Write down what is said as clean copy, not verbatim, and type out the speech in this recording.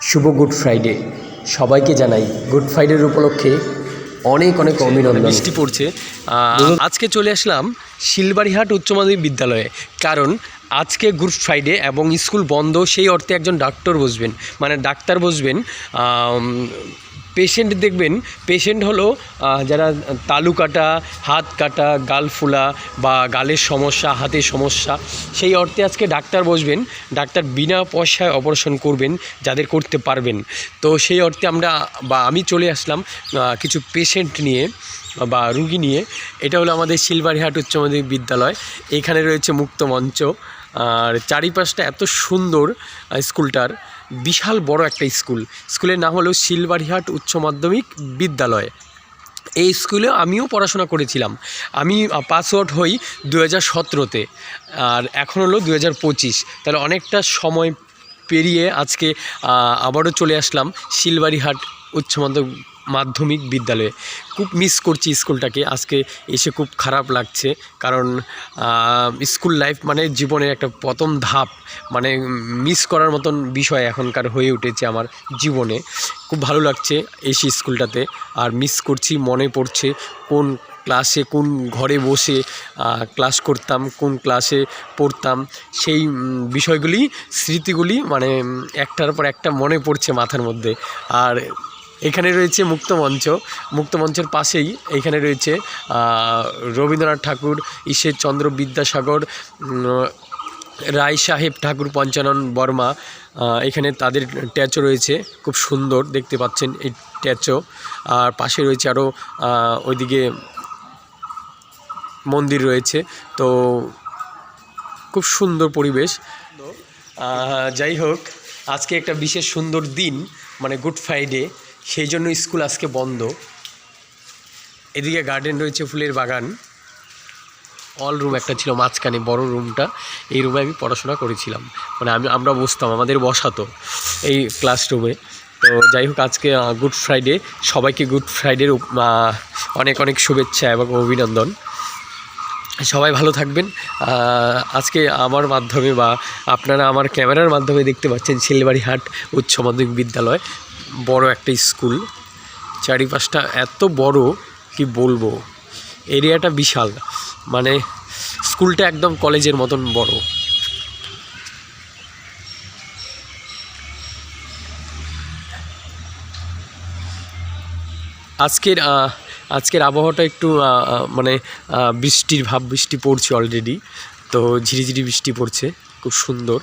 শুভ good Friday. সবাইকে জানাই good ফ্রাইডের উপলক্ষে অনেক অনেক অভিনন্দন। বৃষ্টি পড়ছে। আজকে চলে আসলাম শিলবাড়িহাট উচ্চ মাধ্যমিক বিদ্যালয়ে, কারণ আজকে গুড ফ্রাইডে এবং স্কুল বন্ধ। সেই অর্থে একজন ডাক্তার বসবেন। পেশেন্ট দেখবেন। পেশেন্ট হলো যারা তালু কাটা, হাত কাটা, গাল ফুলা বা গালের সমস্যা, হাতের সমস্যা, সেই অর্থে আজকে ডাক্তার বসবেন। ডাক্তার বিনা পয়সায় অপারেশন করবেন যাদের করতে পারবেন। তো সেই অর্থে আমি চলে আসলাম কিছু পেশেন্ট নিয়ে বা রুগী নিয়ে। এটা হলো আমাদের শিলবাড়িহাট উচ্চ মাধ্যমিক বিদ্যালয়। এখানে রয়েছে মুক্ত মঞ্চ, আর চারিপাশটা এত সুন্দর। স্কুলটার বিশাল বড় একটা স্কুলের নাম হলো শিলবাড়িহাট উচ্চ মাধ্যমিক বিদ্যালয়। এই স্কুলে আমিও পড়াশোনা করেছিলাম। আমি পাস আউট হই 2017-তে, আর এখন হলো 2025। তাহলে অনেকটা সময় পেরিয়ে আজকে আবারও চলে আসলাম শিলবাড়িহাট উচ্চ মাধ্যমিক বিদ্যালয়ে। খুব মিস করছি স্কুলটাকে। আজকে এসে খুব খারাপ লাগছে, কারণ স্কুল লাইফ মানে জীবনের একটা প্রথম ধাপ, মানে মিস করার মতন বিষয় এখনকার হয়ে উঠেছে আমার জীবনে। খুব ভালো লাগছে এসে স্কুলটাতে, আর মিস করছি। মনে পড়ছে কোন ক্লাসে, কোন ঘরে বসে ক্লাস করতাম, কোন ক্লাসে পড়তাম, সেই বিষয়গুলি, স্মৃতিগুলি মানে একটার পর একটা মনে পড়ছে মাথার মধ্যে। আর এখানে রয়েছে মুক্তমঞ্চের পাশেই এখানে রয়েছে রবীন্দ্রনাথ ঠাকুর, ঈশ্বরচন্দ্র বিদ্যাসাগর, রায় সাহেব ঠাকুর, পঞ্চানন বর্মা। এখানে তাদের ট্যাচও রয়েছে, খুব সুন্দর দেখতে পাচ্ছেন এই ট্যাচও। আর পাশে রয়েছে আরও ওইদিকে মন্দির রয়েছে। তো খুব সুন্দর পরিবেশ। যাই হোক, আজকে একটা বিশেষ সুন্দর দিন, মানে গুড ফ্রাইডে, সেই জন্য স্কুল আজকে বন্ধ। এদিকে গার্ডেন রয়েছে, ফুলের বাগান। অল রুম একটা ছিল মাঝখানে, বড় রুমটা। এই রুমে আমি পড়াশোনা করেছিলাম, মানে আমরা বসতাম, আমাদের বসাতো এই ক্লাসরুমে। তো যাই হোক, আজকে গুড ফ্রাইডে। সবাইকে গুড ফ্রাইডের অনেক অনেক শুভেচ্ছা এবং অভিনন্দন। সবাই ভালো থাকবেন। আজকে আমার মাধ্যমে বা আপনারা আমার ক্যামেরার মাধ্যমে দেখতে পাচ্ছেন শিলবাড়িহাট উচ্চ মাধ্যমিক বিদ্যালয়, বড় একটা স্কুল। চারিপাশটা এত বড়, কি বলবো, এরিয়াটা বিশাল, মানে স্কুলটা একদম কলেজের মতন বড়। আজকের আবহাওয়াটা একটু মানে বৃষ্টির ভাব, বৃষ্টি পড়ছে অলরেডি। তো ঝিরিঝিরি বৃষ্টি পড়ছে, খুব সুন্দর।